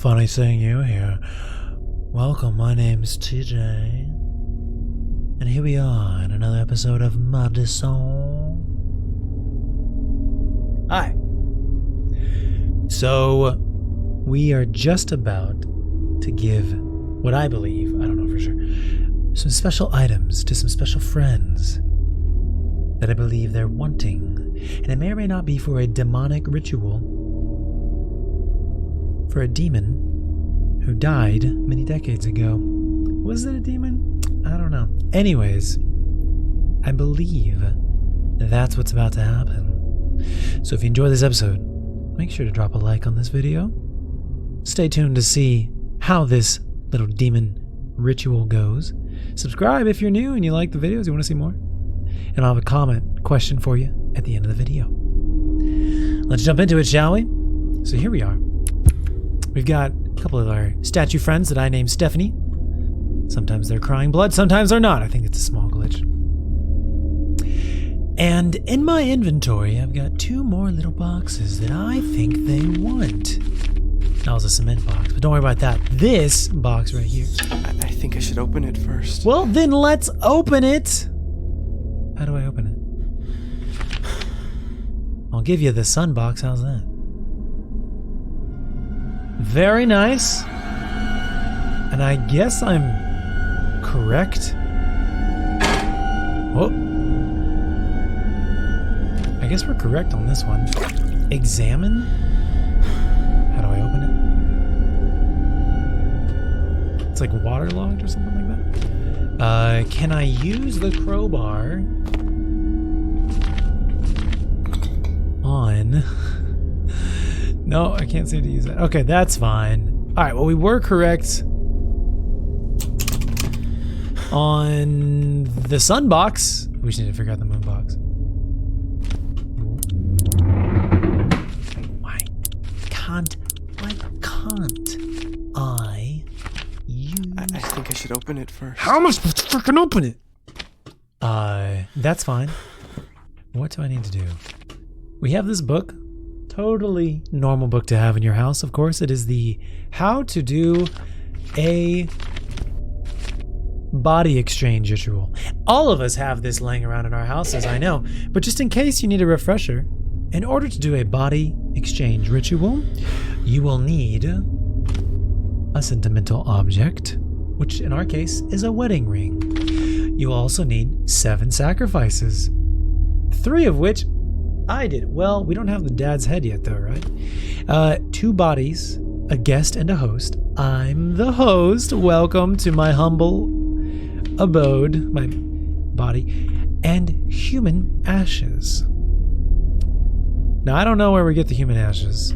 funny seeing you here. Welcome, my name's TJ. And here we are in another episode of Madison. Hi. So, we are just about to give what I believe, I don't know for sure, some special items to some special friends that I believe they're wanting. And it may or may not be for a demonic ritual for a demon who died many decades ago. Was it a demon? I don't know. Anyways, I believe that's what's about to happen. So if you enjoy this episode, make sure to drop a like on this video. Stay tuned to see how this little demon ritual goes. Subscribe if you're new and you like the videos, you want to see more. And I'll have a comment question for you at the end of the video. Let's jump into it, shall we? So here we are. We've got a couple of our statue friends that I named Stephanie. Sometimes they're crying blood, sometimes they're not. I think it's a small glitch. And in my inventory, I've got two more little boxes that I think they want. That was a cement box, but don't worry about that. This box right here. I think I should open it first. Well, then let's open it. How do I open it? I'll give you the sun box. How's that? Very nice. And I guess I'm correct. Oh. I guess we're correct on this one. Examine? How do I open it? It's like waterlogged or something like that. Can I use the crowbar on... No, I can't seem to use that. Okay, that's fine. All right, well, we were correct on the sun box. We just need to figure out the moon box. Why can't I use... I think I should open it first. How am I supposed to freaking open it? That's fine. What do I need to do? We have this book. Totally normal book to have in your house, of course. It is the How to Do a Body Exchange Ritual. All of us have this laying around in our houses, I know. But just in case you need a refresher, in order to do a body exchange ritual, you will need a sentimental object, which in our case is a wedding ring. You also need 7 sacrifices, 3 of which I did. Well, we don't have the dad's head yet though, right? 2 bodies, a guest and a host. I'm the host. Welcome to my humble abode, my body, and human ashes. Now, I don't know where we get the human ashes,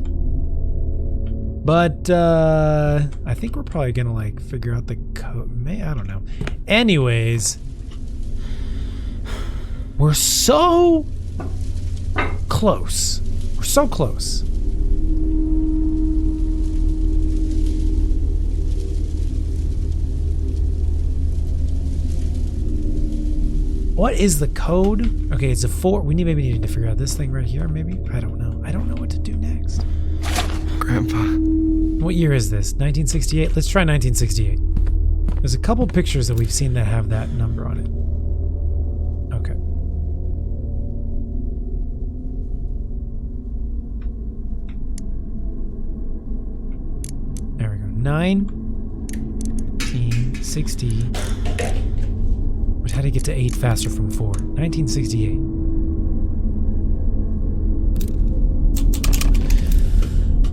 but I think we're probably gonna like figure out the code. I don't know. Anyways, we're so close. We're so close. What is the code? Okay, it's a 4. We maybe need to figure out this thing right here, maybe? I don't know. I don't know what to do next. Grandpa. What year is this? 1968? Let's try 1968. There's a couple pictures that we've seen that have that number on it. Okay. There we go. 1960. How to get to 8 faster from 4. 1968.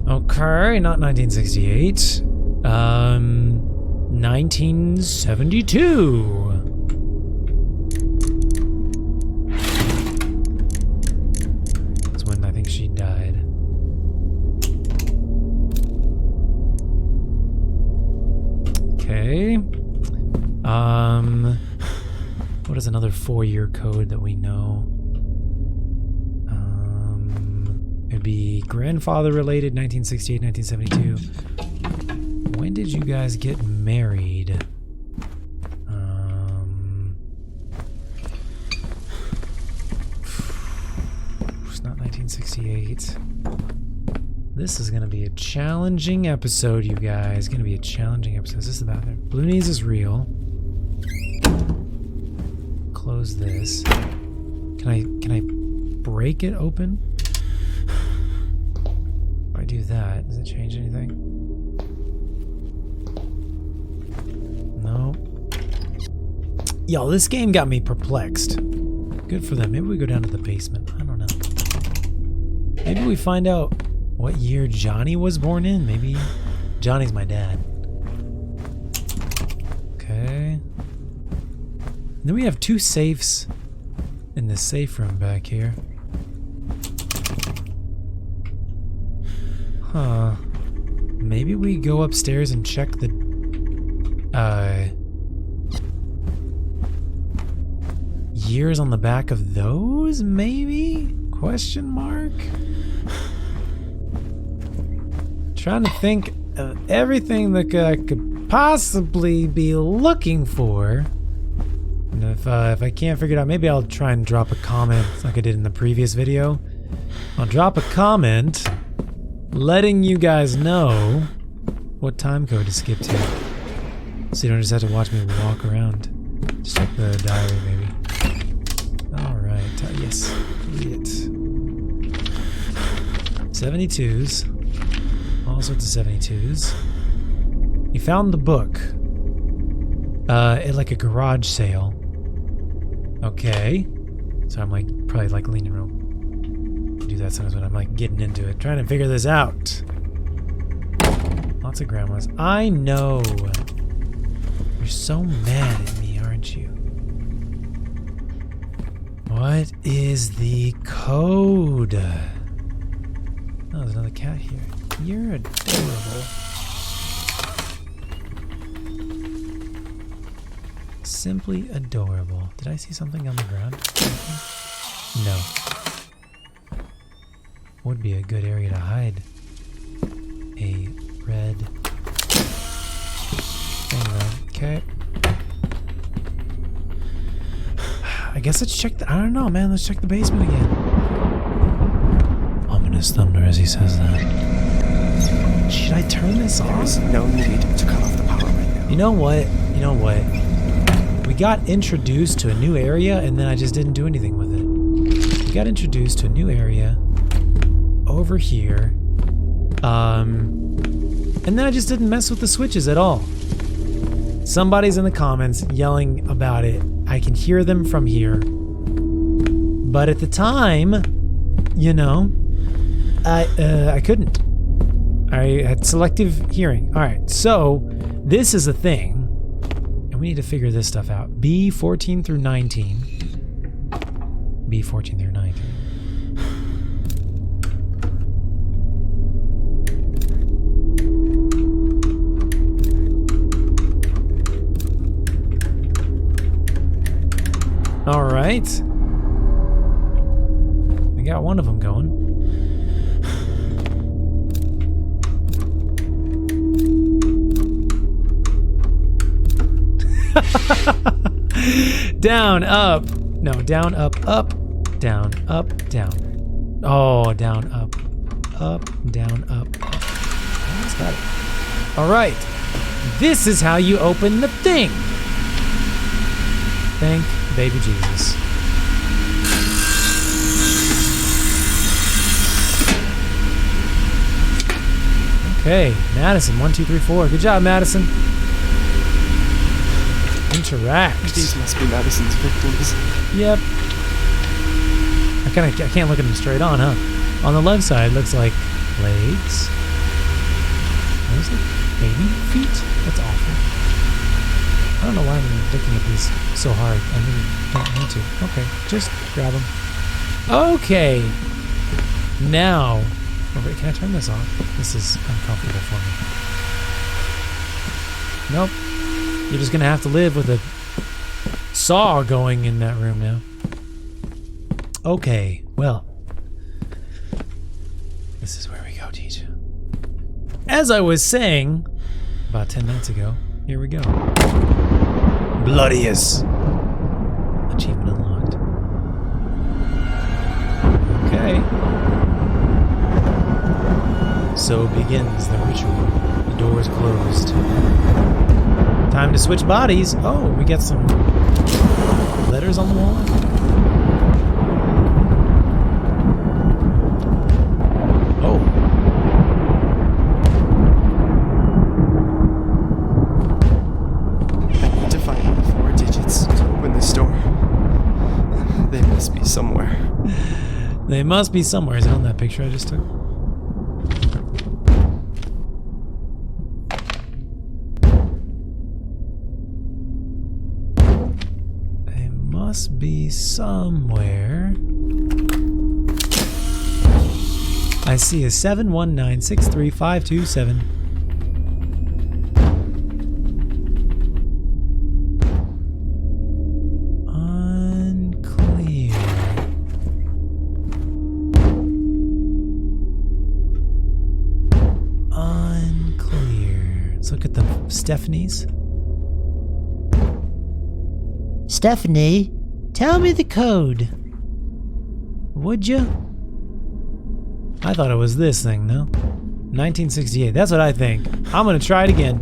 Okay, not 1968. 1972. That's when I think she died. Okay. What is another 4-year code that we know? It'd be grandfather related, 1968, 1972. When did you guys get married? It's not 1968. This is going to be a challenging episode, you guys. Going to be a challenging episode. Is this the bathroom? Blue Knees is real. Close this. Can I break it open? If I do that, does it change anything? No. Yo, this game got me perplexed. Good for them. Maybe we go down to the basement. I don't know. Maybe we find out what year Johnny was born in. Maybe Johnny's my dad. Okay. And then we have 2 safes in this safe room back here. Huh. Maybe we go upstairs and check the years on the back of those, maybe? Question mark? Trying to think of everything that I could possibly be looking for. And if I can't figure it out, maybe I'll try and drop a comment like I did in the previous video. I'll drop a comment letting you guys know what time code to skip to. So you don't just have to watch me walk around. Just check the diary, maybe. Alright, yes. Read it. 72s. All sorts of 72s. You found the book. At like a garage sale. Okay. So I'm like, probably like leaning room. Do that sometimes when I'm like getting into it. Trying to figure this out. Lots of grandmas. I know. You're so mad at me, aren't you? What is the code? Oh, there's another cat here. You're adorable. Simply adorable. Did I see something on the ground? No. Would be a good area to hide. A red thing though. Okay. I guess let's check the, I don't know, man. Let's check the basement again. Ominous thunder as he says that. Should I turn this off? There's no need to cut off the power right now. You know what? You know what? We got introduced to a new area and then I just didn't do anything with it. We got introduced to a new area over here. And then I just didn't mess with the switches at all. Somebody's in the comments yelling about it. I can hear them from here. But at the time, you know, I couldn't. I had selective hearing. All right, so this is a thing. And we need to figure this stuff out. B14 through 19. B14 through 19. All right. We got one of them going. Down, up. No, down, up, up. Down, up, down. Oh, down, up. Up, down, up. Almost got it. All right. This is how you open the thing. Thank baby Jesus. Okay, Madison, 1, 2, 3, 4. Good job, Madison. Interact. These must be Madison's victims. Yep. I can't look at them straight on, huh? On the left side, looks like legs. What is it? Baby feet? That's awful. I don't know why I'm looking at these so hard. I really don't need to. Okay, just grab them. Okay. Now. Oh, wait, can I turn this off? This is uncomfortable for me. Nope. You're just going to have to live with a saw going in that room now. Okay, well. This is where we go, teacher. As I was saying about 10 minutes ago, here we go. Bloodiest. Achievement unlocked. Okay. So begins the ritual. The door is closed. Time to switch bodies. Oh, we get some letters on the wall. Oh. I need to find the 4 digits to open this door. They must be somewhere. They must be somewhere. Is it on that picture I just took? They must be somewhere. I see a 719635527. Stephanie's. Stephanie, tell me the code. Would you? I thought it was this thing, no? 1968. That's what I think. I'm gonna try it again.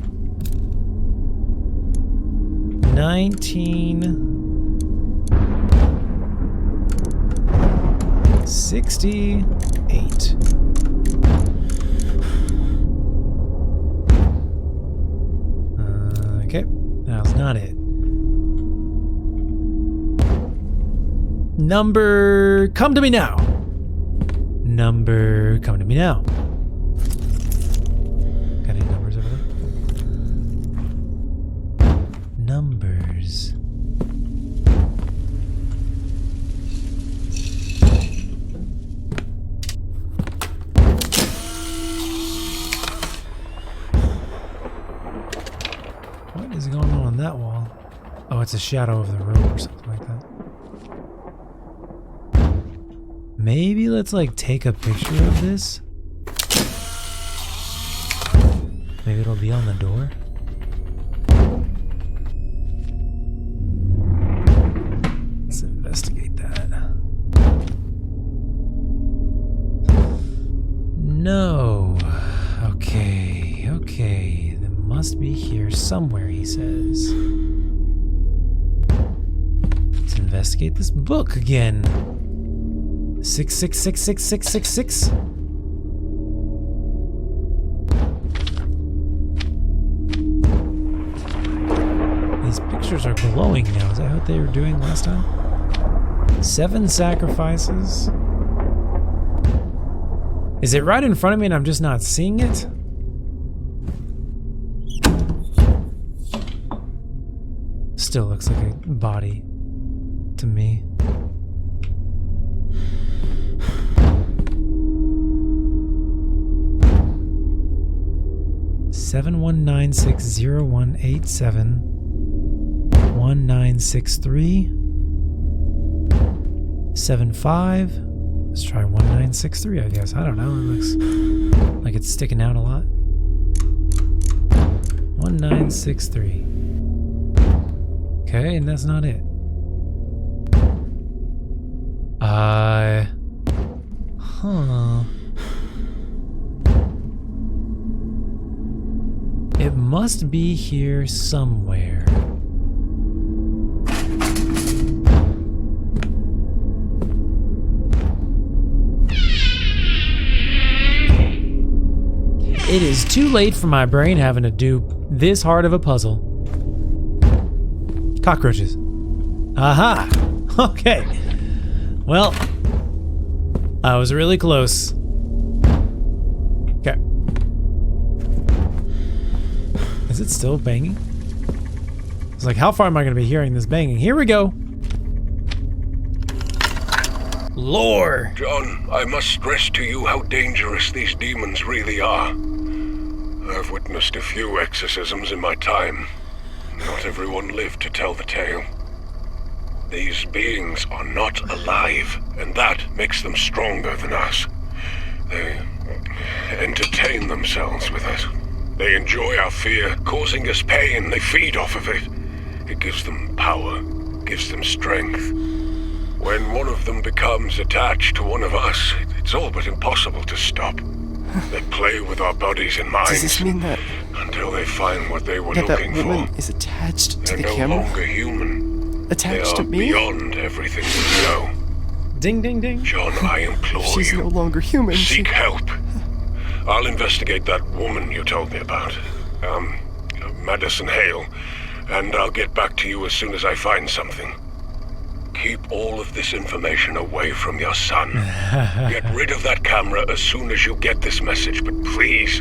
1968. Okay, that's not it. Number, come to me now. Number, come to me now. Got any numbers over there? Numbers. What is going on that wall? Oh, it's a shadow of the room or something like that. Maybe let's like take a picture of this. Maybe it'll be on the door. Let's investigate that. No. Okay, okay. They must be here somewhere, he says. Let's investigate this book again. 6666666. These pictures are glowing now. Is that what they were doing last time? 7 sacrifices. Is it right in front of me and I'm just not seeing it? Still looks like a body to me. Seven 19601871963193 75. Let's try 1963, I guess. I don't know. It looks like it's sticking out a lot. 1963. Okay, and that's not it. Huh. It must be here somewhere. It is too late for my brain having to do this hard of a puzzle. Cockroaches. Aha! Okay. Well, I was really close. Okay. Is it still banging? It's like, how far am I going to be hearing this banging? Here we go. Lore. John, I must stress to you how dangerous these demons really are. I've witnessed a few exorcisms in my time. Not everyone lived to tell the tale. These beings are not alive, and that makes them stronger than us. They entertain themselves with us. They enjoy our fear, causing us pain. They feed off of it. It gives them power, gives them strength. When one of them becomes attached to one of us, it's all but impossible to stop. They play with our bodies and Does this minds mean that until they find what they were that looking woman for. is attached to They're the no camera? longer human. They Attached are to me? beyond everything we know. Ding, ding, ding. John, I implore She's you. no longer human. Seek help. I'll investigate that woman you told me about. Madison Hale. And I'll get back to you as soon as I find something. Keep all of this information away from your son. Get rid of that camera as soon as you get this message, but please,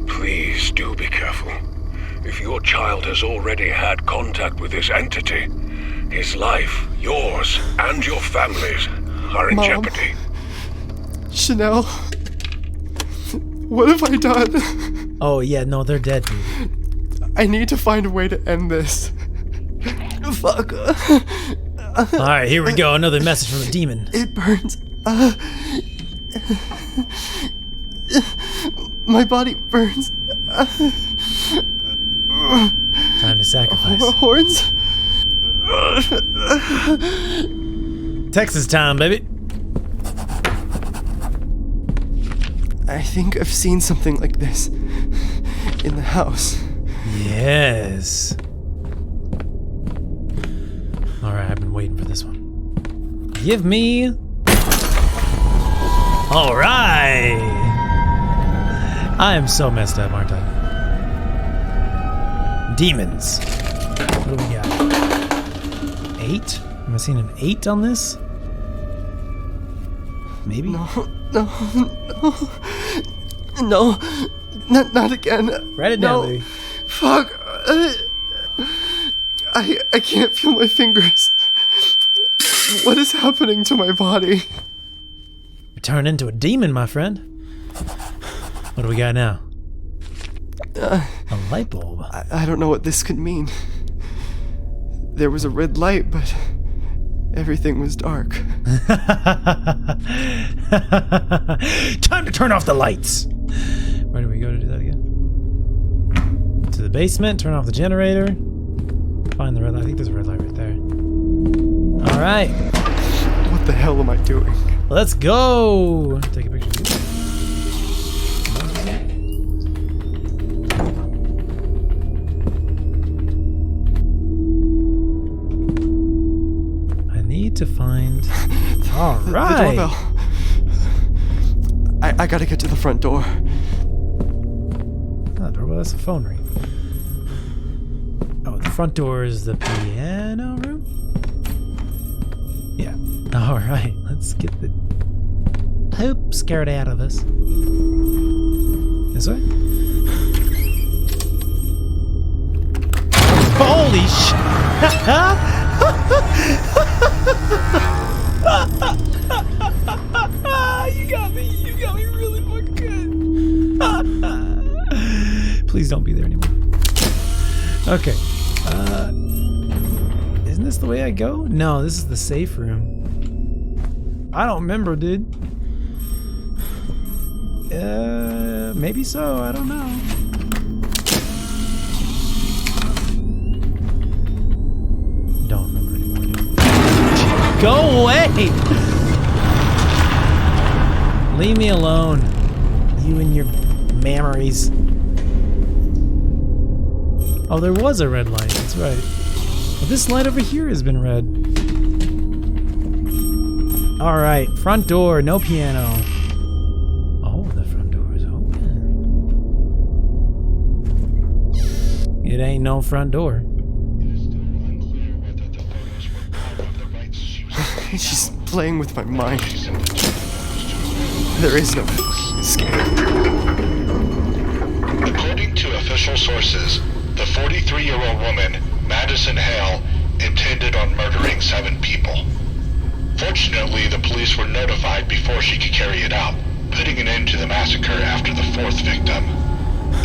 please do be careful. If your child has already had contact with this entity, his life, yours, and your family's are in Mom. jeopardy. Chanel, what have I done? Oh, yeah, no, they're dead, dude. I need to find a way to end this. Fuck. Alright, here we go. Another message from a demon. It burns. My body burns. Time to sacrifice. Horns? Texas time, baby. I think I've seen something like this in the house. Yes. Alright, I've been waiting for this one. Give me... Alright! I am so messed up, aren't I? Demons. What do we got? 8? Am I seeing an 8 on this? Maybe? No, not again. Write it No. down, baby. Fuck. I can't feel my fingers. What is happening to my body? You turn into a demon, my friend. What do we got now? A light bulb. I don't know what this could mean. There was a red light, but everything was dark. Time to turn off the lights. Where do we go to do that again? To the basement, turn off the generator. Find the red light. I think there's a red light right there. All right, What the hell am I doing? let's go. Take a picture. I need to find. All The right. doorbell. I gotta get to the front door. Not doorbell. That's a phone ring. Oh, the front door is the piano room? Yeah. Alright, let's get the poop scared out of us. This way? Holy shit! You got me really fucking good. Please don't be there anymore. Okay. Isn't this the way I go? No, this is the safe room. I don't remember, dude. Maybe so. I don't know. Don't remember anymore, dude. Go away! Leave me alone. You and your memories. Oh, there was a red light. That's right. But this light over here has been red. All right, front door, no piano. Oh, the front door is open. It ain't no front door. She's playing with my mind. There is no escape. According to official sources, the 43-year-old woman, Madison Hale, intended on murdering 7 people. Fortunately, the police were notified before she could carry it out, putting an end to the massacre after the 4th victim.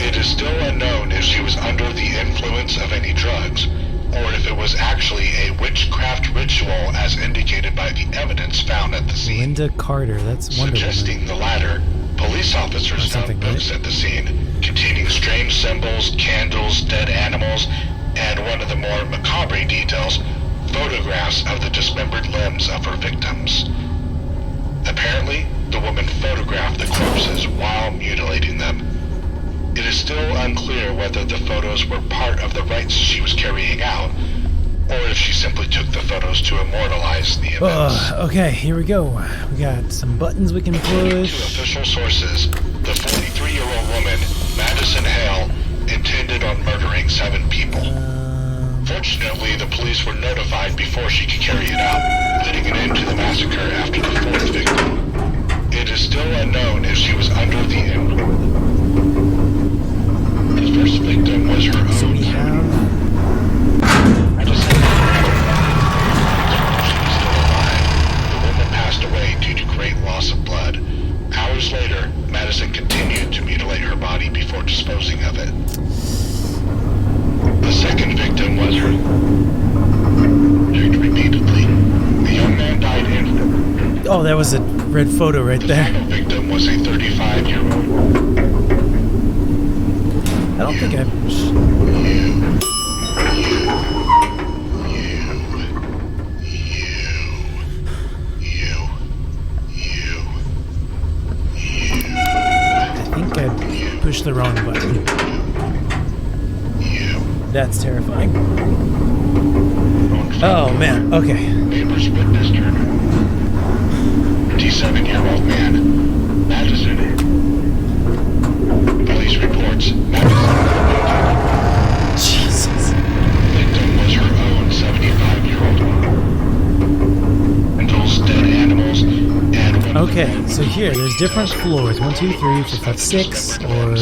It is still unknown if she was under the influence of any drugs, or if it was actually a witchcraft ritual as indicated by the evidence found at the scene. Linda Carter, that's Wonder Woman. Suggesting the latter, police officers something, found books right? at the scene containing strange symbols, candles, dead animals, and one of the more macabre details, photographs of the dismembered limbs of her victims. Apparently, the woman photographed the corpses while mutilating them. It is still unclear whether the photos were part of the rites she was carrying out, or if she simply took the photos to immortalize the events. Okay, here we go. We got some buttons we can According to push. official sources, the 43-year-old woman, Madison Hale, intended on murdering 7 people. Fortunately, the police were notified before she could carry it out, putting an end to the massacre after the 4th victim. It is still unknown if she was under the influence. The first victim was her So own we have Madison Hale. She was still alive. The woman passed away due to great loss of blood. Hours later, Madison continued to mutilate her body before disposing of it. The second victim was her. Checked repeatedly. The young man died in. Oh, that was a red photo right The there. final victim was a 35-year-old. I don't think I. I think I pushed the wrong button. That's terrifying. Oh man. Okay. Neighbors witnessed her. 57-year-old man, Madison. Police reports Madison. Jesus. Victim was her own 75-year-old. Rentals, dead animals, and Okay, so here there's different floors: 1, 2, 3, 4, 5, 6, or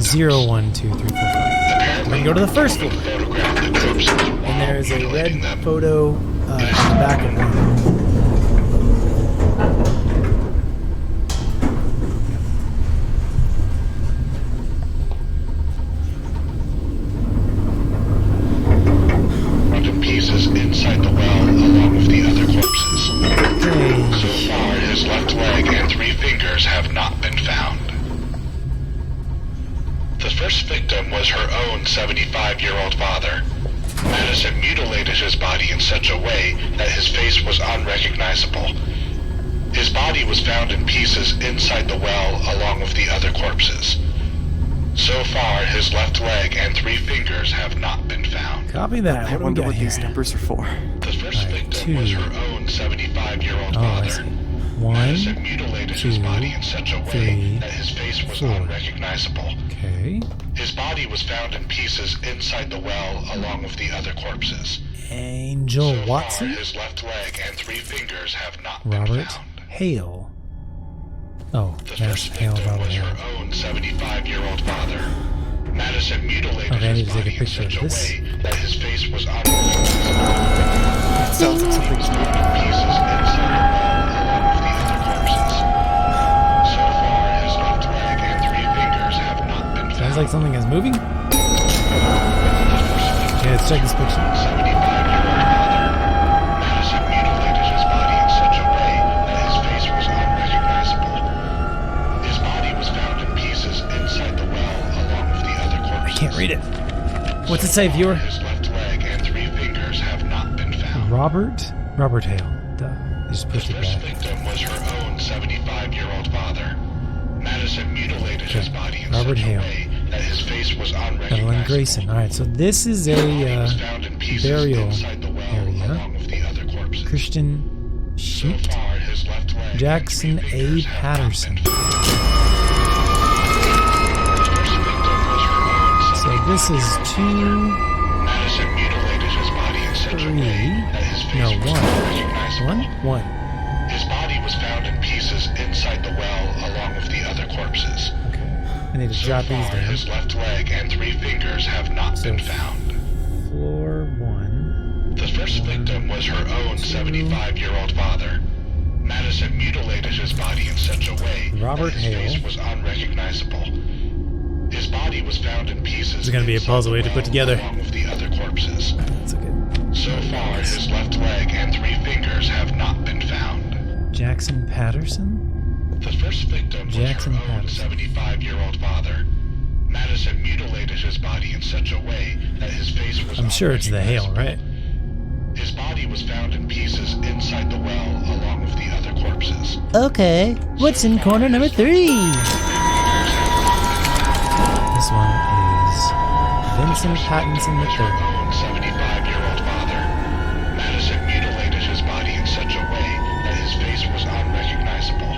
0, 1, 2, 3, 4, 5. I'm gonna go to the first floor, photographed the corpses and there is a mutilating red them. photo in the back of one. In pieces inside the well along with the other corpses. Okay. So far, his left leg and 3 fingers have not been found. The first victim was her own 75-year-old father. Madison mutilated his body in such a way that his face was unrecognizable. His body was found in pieces inside the well along with the other corpses. So far, his left leg and 3 fingers have not been found. Copy that. I What do we wonder got what here? these numbers are for. The first Alright, victim was 2. her own 75-year-old Oh, I see. father. 1. Madison mutilated his 2, body in such a way 3, that his face was 4. unrecognizable. Okay. His body was found in pieces inside the well along with the other corpses. Angel So Watson. far, his left leg and 3 fingers have not been Robert found. Hale. Oh, The that's first Hale. victim Robert was Hale. her own 75-year-old father. Madison mutilated Okay, I need his to take a body in picture such of a this. way that his face was unrecognizable. It sounds like something's Found in pieces inside the well along with the other corpses. So far, his left leg and 3 fingers have not been found. Sounds like something is moving. The first victim, Okay, let's check this picture. 75-year-old father. Madison mutilated his body in such a way that his face was unrecognizable. His body was found in pieces inside the well along with the other corpses. I can't read it. What's it say, viewer? His left leg and 3 fingers have not been found. Robert Hale. Duh. I just The pushed it first back. victim was her own 75-year-old father. Madison mutilated his body in Robert such Hale. a way that his face was unrecognizable. Evelyn Grayson. All right, so this is His body a was found in pieces burial inside the well area. along with the other corpses. Christian So Schmidt. far, his left leg and Jackson 3 A. fingers have not Patterson. been found. The first victim was her own So this is 2, Madison mutilated his body in such a 3. way that his face No, was 1. unrecognizable. 1. His body was found in pieces inside the well along with the other corpses. Okay. I need to So jot far, these down. his left leg and 3 fingers have not been found. Floor 1. The first victim was her own 75-year-old father. Madison mutilated his body in such a way Robert that his Hale. face was unrecognizable. His body was found in pieces. This is gonna be a inside puzzle the we have to put well together. along with the other corpses. That's okay. So far, his left leg and 3 fingers have not been found. Jackson Patterson? The first victim Jackson was her own Patterson. 75-year-old father. Madison mutilated his body in such a way that his face was I'm sure it's the Hale, right? His body was found in pieces inside the well along with the other corpses. Okay, what's in corner number 3? This one is Vincent Pattinson Her III. own 75-year-old father. Madison mutilated his body in such a way that his face was unrecognizable.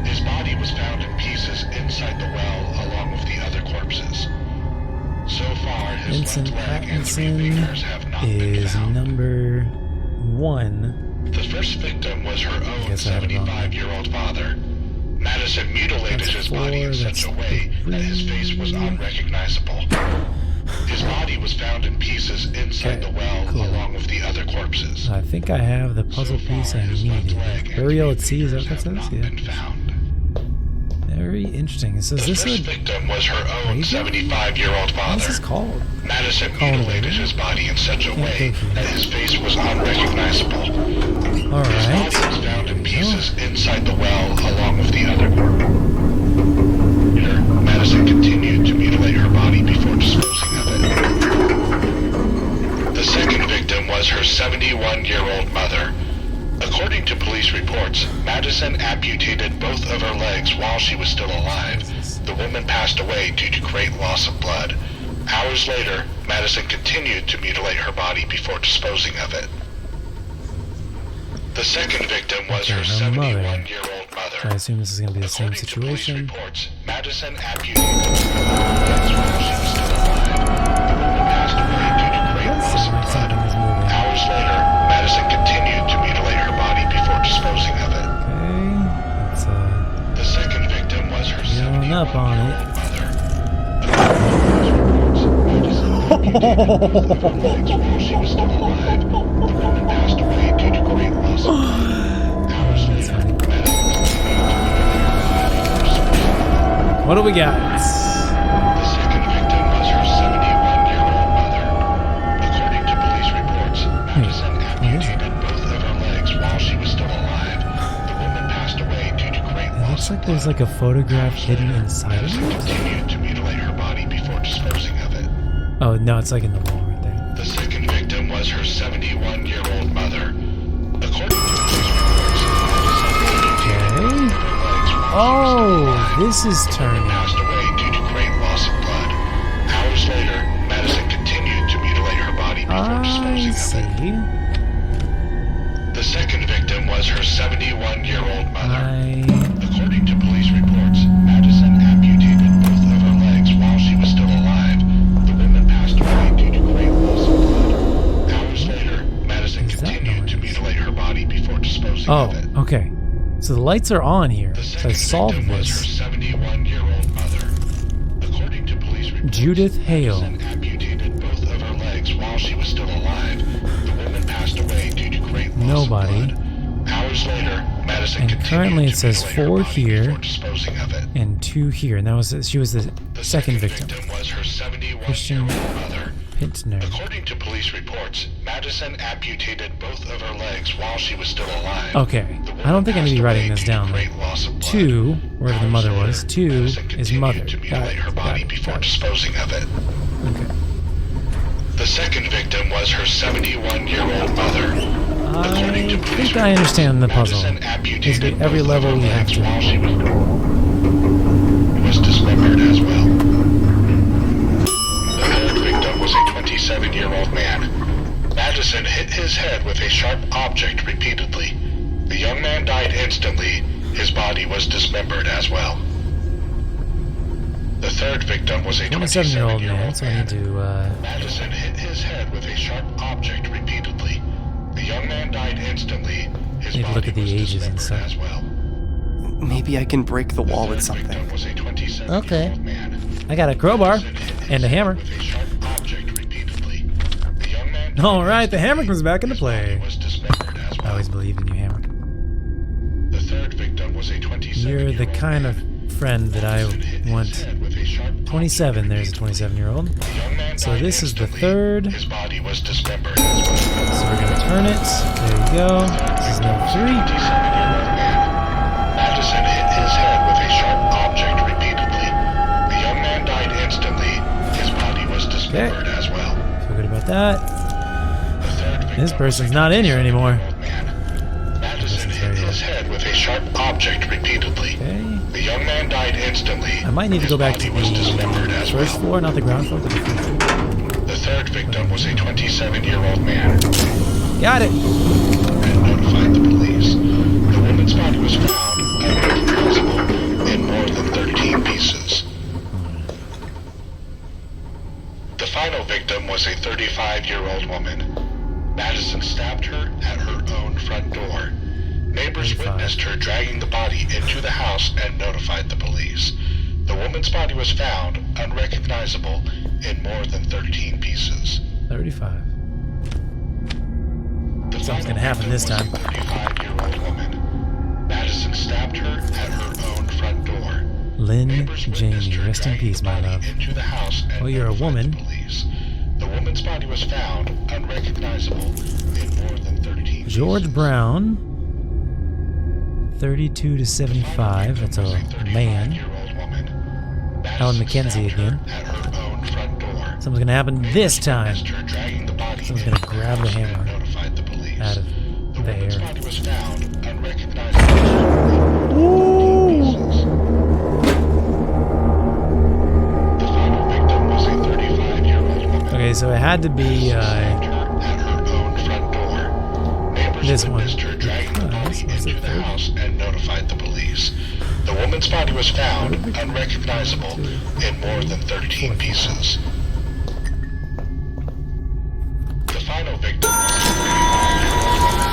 His body was found in pieces inside the well along with the other corpses. So far, his Vincent left leg and 3 fingers have not been is found. number 1. The first victim was her own guess I had it wrong. 75-year-old father. Madison mutilated That's his body in 4, such a that's way that his face was 3. unrecognizable. His body was found in pieces inside Okay, the well cool. along with the other corpses. I think I have the puzzle So far, piece I his left need. leg and Burial 3 at sea, is that fingers what that have says? not Yeah. been found. Very interesting. So is The this first a... victim was her own Crazy? 75-year-old What is this father. called? Madison Call it mutilated a- his body in such a Can't way go here. that his face was unrecognizable. His body Alright. was found in pieces inside the well along with the other corpses. Madison continued to mutilate her body before disposing of it. The second victim was her 71-year-old mother. According to police reports, Madison amputated both of her legs while she was still alive. The woman passed away due to great loss of blood. Hours later, Madison continued to mutilate her body before disposing of it. The second victim was Okay, her her mother. 71-year-old mother. I assume this is going to be the same According to police situation. reports, Madison amputated both of her legs while she was still alive. The woman passed away due to great loss Seems of like blood. something is moving. Hours later, Madison continued to mutilate her body before disposing of it. Okay. Let's The second victim was her Going up on it. 71-year-old mother. According to police reports, Madison amputated both of her legs while she was still alive. The woman passed away due to great loss of blood. Hours later, Madison continued to mutilate her body before disposing of it. What do we got? The second victim was her 71-year-old mother. According to police reports, Madison amputated both of her legs while she was still alive. The woman passed away due to great It loss looks of like there's blood. like a photograph hidden inside of Madison it. continued to mutilate her body before disposing of it. Oh, no, it's like in the wall right there. The second victim was her 71-year-old mother. According to police reports, Madison amputated both of her legs while she was still Oh, alive. this is The woman turning. passed away due to great loss of blood. Hours later, Madison continued to mutilate her body before I disposing of see. it. The second victim was her 71-year-old mother. According to police reports, Madison amputated both of her legs while she was still alive. The woman passed away due to great loss of blood. Hours later, Madison Is that continued to noise? mutilate her body before disposing Oh, of it. okay. So the lights are on here. The So I second solved victim was her this. 71-year-old mother. According to police reports, Judith Hale. Madison amputated both of her legs while she was still alive. The woman passed away due to great loss Nobody. of blood. Hours later, Madison And continued currently it to says mutilate her 4 body here. before disposing of it. And 2 here. And that was she was the The second victim. was her Christian 71-year-old mother. Pintner. According to police reports, Madison amputated both of her legs while she was still alive. Okay. The woman I don't think I need to be passed writing away this due to down. great loss of blood. 2, wherever the Hours mother later, was. 2 Madison is continued mother. to Got mutilate it. her body Got it. before Got it. disposing of it. Okay. The second victim was her 71-year-old mother. I According to police think I understand the reports, puzzle. Madison amputated Basically, every both level of her we have legs to. while she was dismembered as well. The third victim was a 27-year-old man. Madison hit his head with a sharp object repeatedly. The young man died instantly. His body was dismembered as well. The third victim was a 27-year-old 27-year-old man, so I need to, Madison hit his head with a sharp object repeatedly. The young man died instantly. His Need to look body at the was ages and dismembered stuff. as well. Maybe I can break the wall The with third something. victim was a 27-year-old Okay. man. I got a crowbar Madison hit his and a head hammer. with a sharp object repeatedly. The young man died Alright, the hammer instantly. comes back into His body play. was dismembered as I well. always believe in you, Hammer. The third victim was a 27-year-old You're the kind of friend that I Madison hit his want. head with a sharp 27, there's a object 27-year-old. repeatedly. The young man So died this is the instantly. third. His body was dismembered as well. So we're gonna turn it. There you go. This is number 3. 27-year-old man. Madison hit his head with a sharp object repeatedly. The young man died instantly. His body was dismembered as well. Feel good about that. The third victim This was person's a not in here anymore. 27-year-old man. Madison This is hit very his low. head subject repeatedly. Okay. The young man died instantly. I might need to go back to His body was dismembered the as first well. floor, not the ground floor, but the first floor. The third victim was a 27-year-old man Got it. and notified the police. The woman's body was found unrecognizable in more than 13 pieces. The final victim was a 35-year-old woman. Madison stabbed her at her own front door. Neighbors 35. witnessed her dragging the body into the house and notified the police. The woman's body was found unrecognizable in more than 13 pieces. 35. The Something's final gonna happen this victim was time. a 35-year-old woman. Madison stabbed her at her own front door. Lynn Neighbors witnessed Jamie, her rest in dragging peace, the my body love. into the house and Well, you're a notified woman. the police. The woman's body was found unrecognizable in more than 13 George pieces. Brown, 32 to 75. That's a man. 35-year-old woman. Alan Madison McKenzie stabbed her again. at her own front door. Something's gonna happen this time. Witnessed her dragging the body Someone's into gonna grab the house and hammer notified the police. out of The the woman's air. body was found unrecognizable in 13 pieces. The final victim was a 35-year-old woman. Okay, so it had to be Stabbed her at her own front door. Neighbors This one, witnessed her dragging the because body was it into the 30? house and notified the police. The woman's body was found unrecognizable in more than 13 pieces. The final victim was a 35-year-old woman.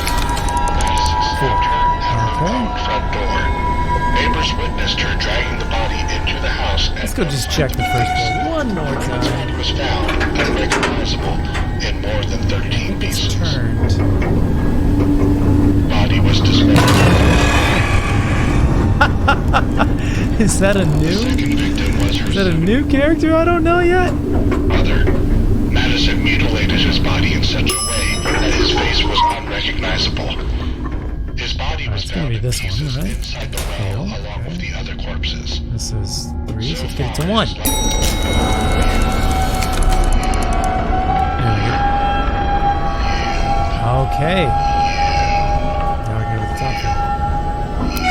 Madison stabbed her at her Okay. own front door. Neighbors witnessed her dragging the body into the house and Let's go just check notified the the first police. floor one more The woman's time. body was found unrecognizable in more than 13 It's pieces. turned. Body was dismembered. Is that a The new? second victim was her Is that a son. new character? I don't know yet. Mother. Madison mutilated his body in such a way that his face was unrecognizable. His body was It's gonna found be in this one, pieces right? inside the well Tail, along with the other corpses. This is 3, so let's get it So to far, 1. his There we go. Okay. Now we can go to the top floor.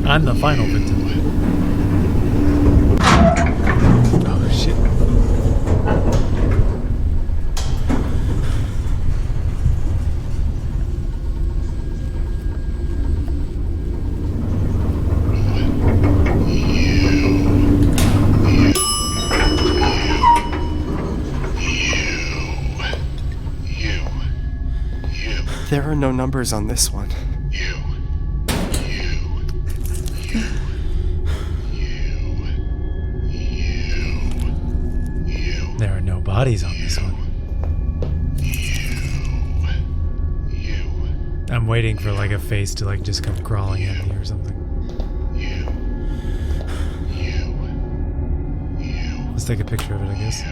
I'm the final victim. Oh shit. You. There are no numbers on this one. You. There are no bodies on this one. I'm waiting for like a face to like just come crawling at me or something. Let's take a picture of it, I guess.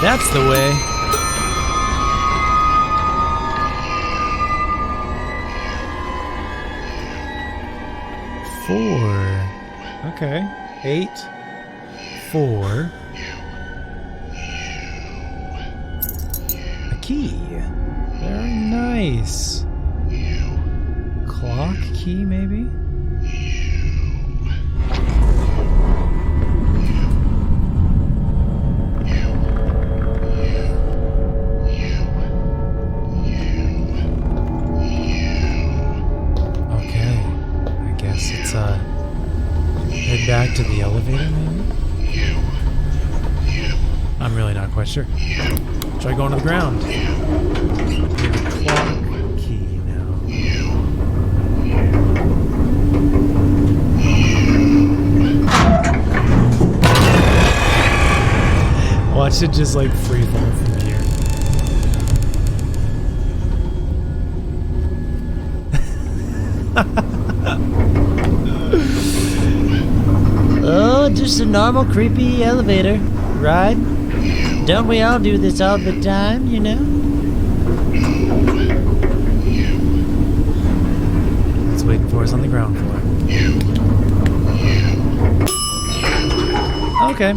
That's the way. Four. Okay. 8. 4. A key. Very nice. Clock key, maybe? Okay. I guess it's, head back to the elevator, maybe? I'm really not quite sure. Try going to the ground. The clock key now. Watch it just like free fall from here. Oh, just a normal creepy elevator ride. Don't we all do this all the time, you know? for us on the ground floor. Okay.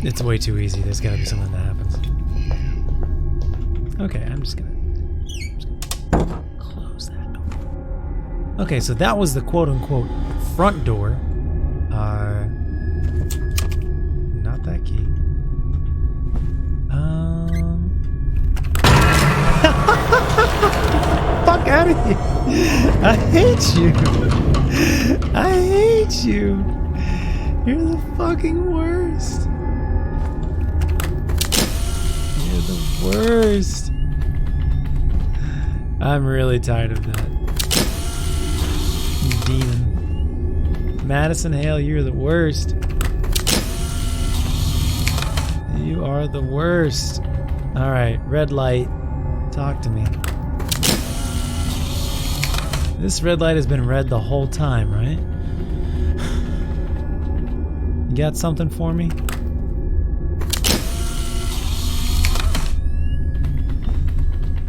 It's way too easy. There's gotta be something that happens. Okay, I'm just gonna close that door. Okay, so that was the quote-unquote front door. Not that key. Fuck out of here! I hate you! I hate you! You're the fucking worst! You're the worst! I'm really tired of that. Demon. Madison Hale, you're the worst. You are the worst. Alright, red light. Talk to me. This red light has been red the whole time, right? You got something for me?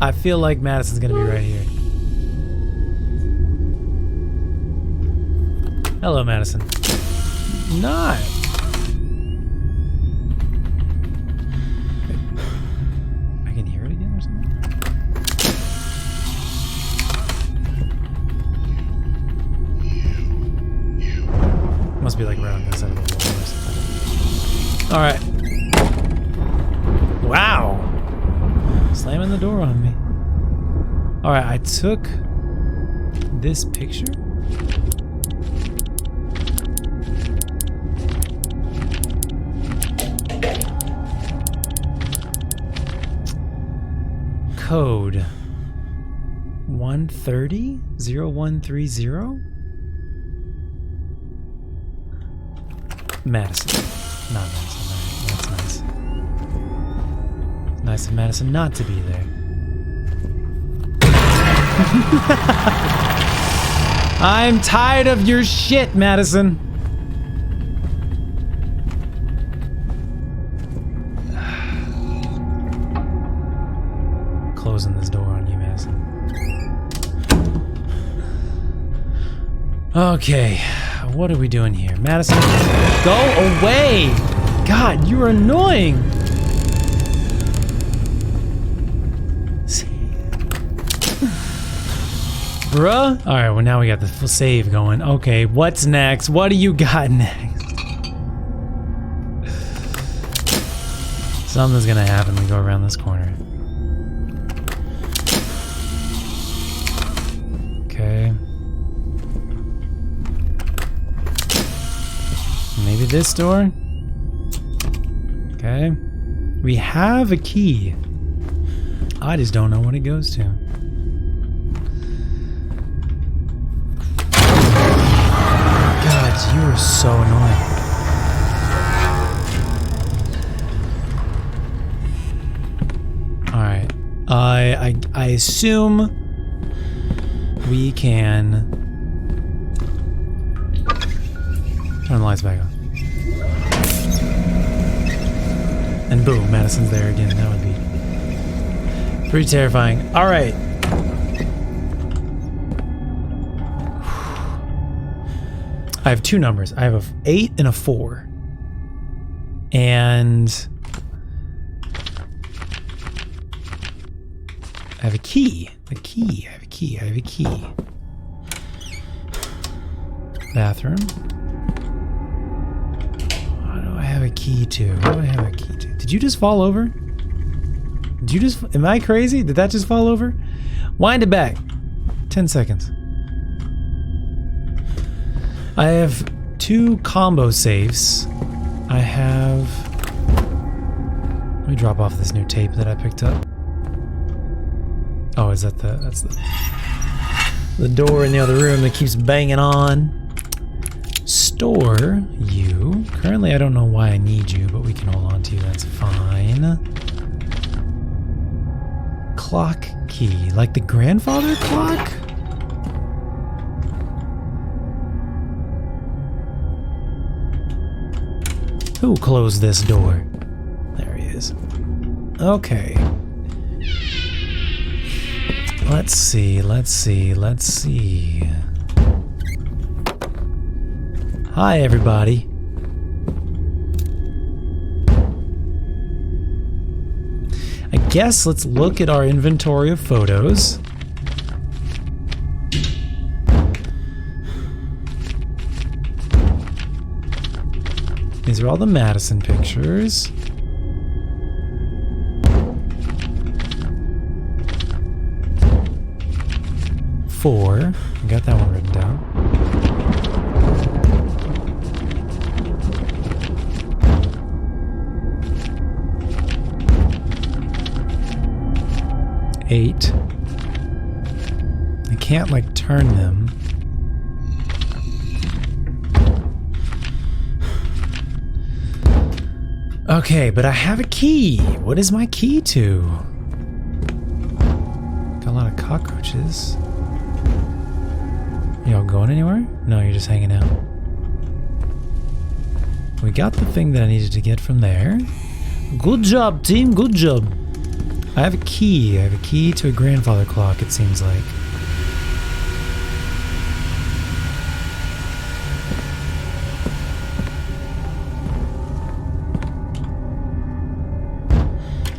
I feel like Madison's gonna be right here. Hello, Madison. Not. I can hear it again or something? Must be like right on this side of the wall or something. Alright. Wow. Slamming the door on me. Alright, I took this picture. Code 130-0130? Madison. Not Madison. That's nice. Nice of Madison not to be there. I'm tired of your shit, Madison. Closing this door on you, Madison. Okay, what are we doing here? Madison, go away! God, you're annoying! Bruh? Alright, well now we got the full save going. Okay, what's next? What do you got next? Something's gonna happen when we go around this corner. Okay. Maybe this door? Okay. We have a key. I just don't know what it goes to. God, you are so annoying. Alright. I assume we can turn the lights back on. And boom, Madison's there again. That would be pretty terrifying. All right. I have two numbers. I have a 8 and a 4. And I have a key. I have a key. Bathroom. What do I have a key to? Did you just fall over? Am I crazy? Did that just fall over? Wind it back. 10 seconds. I have 2 combo safes. I have... Let me drop off this new tape that I picked up. Oh, is that that's the door in the other room that keeps banging on. Store you. Currently, I don't know why I need you, but we can hold on to you. That's fine. Clock key. Like the grandfather clock? Who closed this door? There he is. Okay. Let's see. Hi, everybody. I guess let's look at our inventory of photos. These are all the Madison pictures. Four. I got that one written down. Eight. I can't like turn them. Okay, but I have a key. What is my key to? Got a lot of cockroaches. Y'all going anywhere? No, you're just hanging out. We got the thing that I needed to get from there. Good job, team. Good job. I have a key. I have a key to a grandfather clock, it seems like.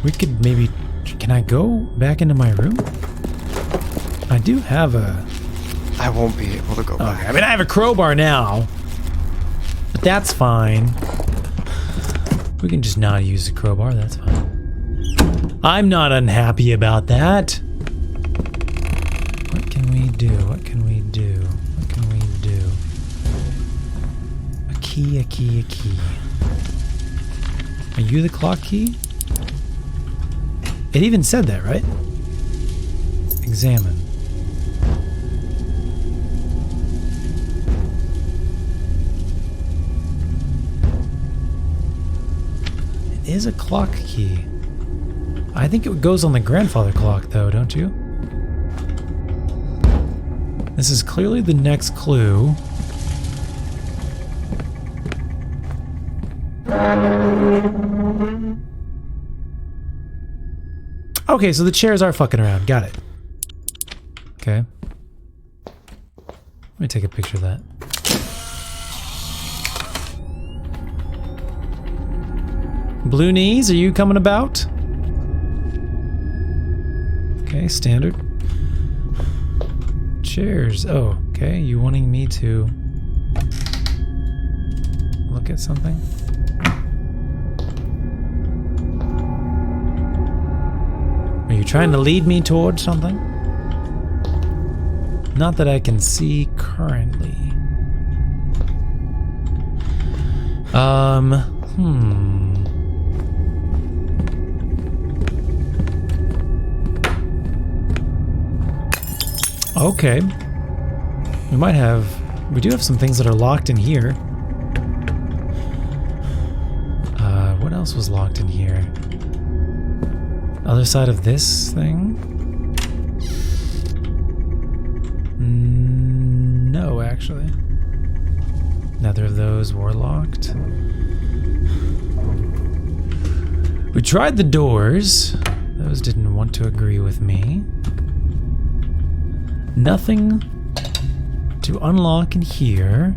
We could maybe... Can I go back into my room? I do have a... I won't be able to go back. I mean, I have a crowbar now. But that's fine. We can just not use the crowbar, that's fine. I'm not unhappy about that. What can we do? What can we do? What can we do? A key, a key, a key. Are you the clock key? It even said that, right? Examine. It is a clock key. I think it goes on the grandfather clock, though, don't you? This is clearly the next clue. Okay, so the chairs are fucking around. Got it. Okay. Let me take a picture of that. Blue knees, are you coming about? Okay, standard. Chairs. Oh, okay. You wanting me to look at something? Are you trying to lead me towards something? Not that I can see currently. Okay. We do have some things that are locked in here. What else was locked in here? Other side of this thing? No, actually. Neither of those were locked. We tried the doors. Those didn't want to agree with me. Nothing to unlock in here.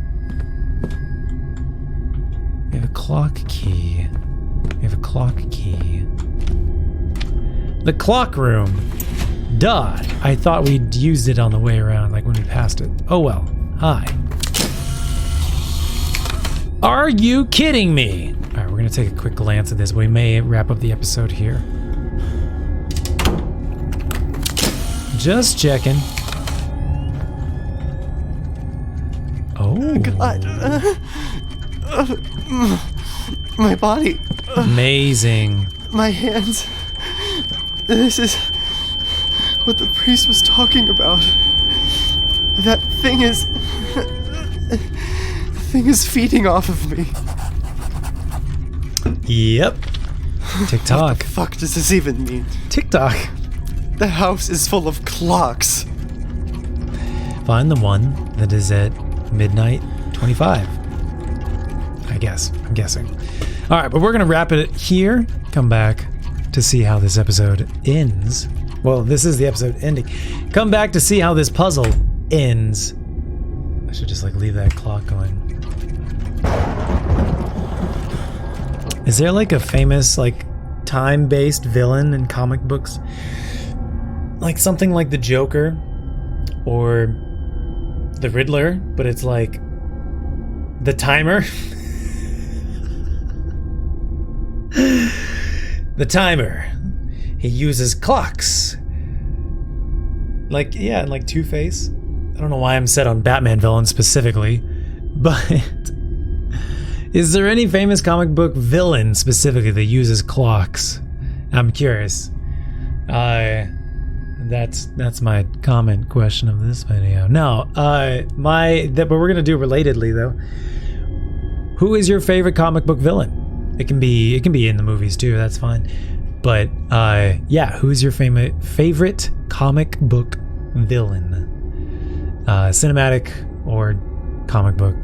We have a clock key. We have a clock key. The clock room. Duh. I thought we'd used it on the way around, like when we passed it. Oh well. Hi. Are you kidding me? Alright, we're gonna take a quick glance at this. We may wrap up the episode here. Just checking. Oh. God. My body. Amazing. My hands. This is what the priest was talking about. That thing is... The thing is feeding off of me. Yep. TikTok. What the fuck does this even mean? TikTok. The house is full of clocks. Find the one that is at midnight 25. I guess. I'm guessing. All right, but we're going to wrap it here. Come back to see how this episode ends Well, this is the episode ending. Come back to see how this puzzle ends. I should just like leave that clock going. Is there like a famous like time-based villain in comic books? Like something like the Joker or the Riddler, but it's like the timer. The timer. He uses clocks. Like, yeah, like Two-Face. I don't know why I'm set on Batman villains specifically, but is there any famous comic book villain specifically that uses clocks? I'm curious. That's my comment question of this video. No, but we're gonna do relatedly though. Who is your favorite comic book villain? It can be in the movies too. That's fine. But yeah, who is your favorite comic book villain? Cinematic or comic book?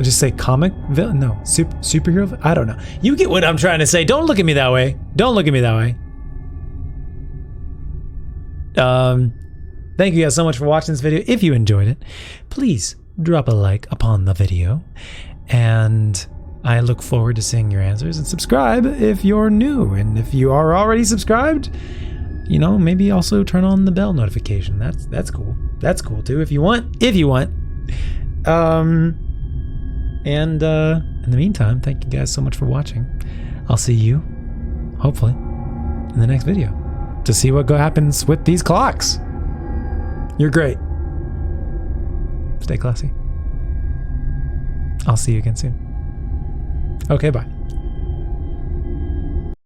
Just say comic villain? No, superhero? I don't know. You get what I'm trying to say. Don't look at me that way. Don't look at me that way. Thank you guys so much for watching this video. If you enjoyed it, please drop a like upon the video. And I look forward to seeing your answers, and subscribe if you're new. And if you are already subscribed, you know, maybe also turn on the bell notification. That's cool. That's cool too if you want. And in the meantime, thank you guys so much for watching. I'll see you, hopefully, in the next video to see what happens with these clocks. You're great. Stay classy. I'll see you again soon. Okay, bye.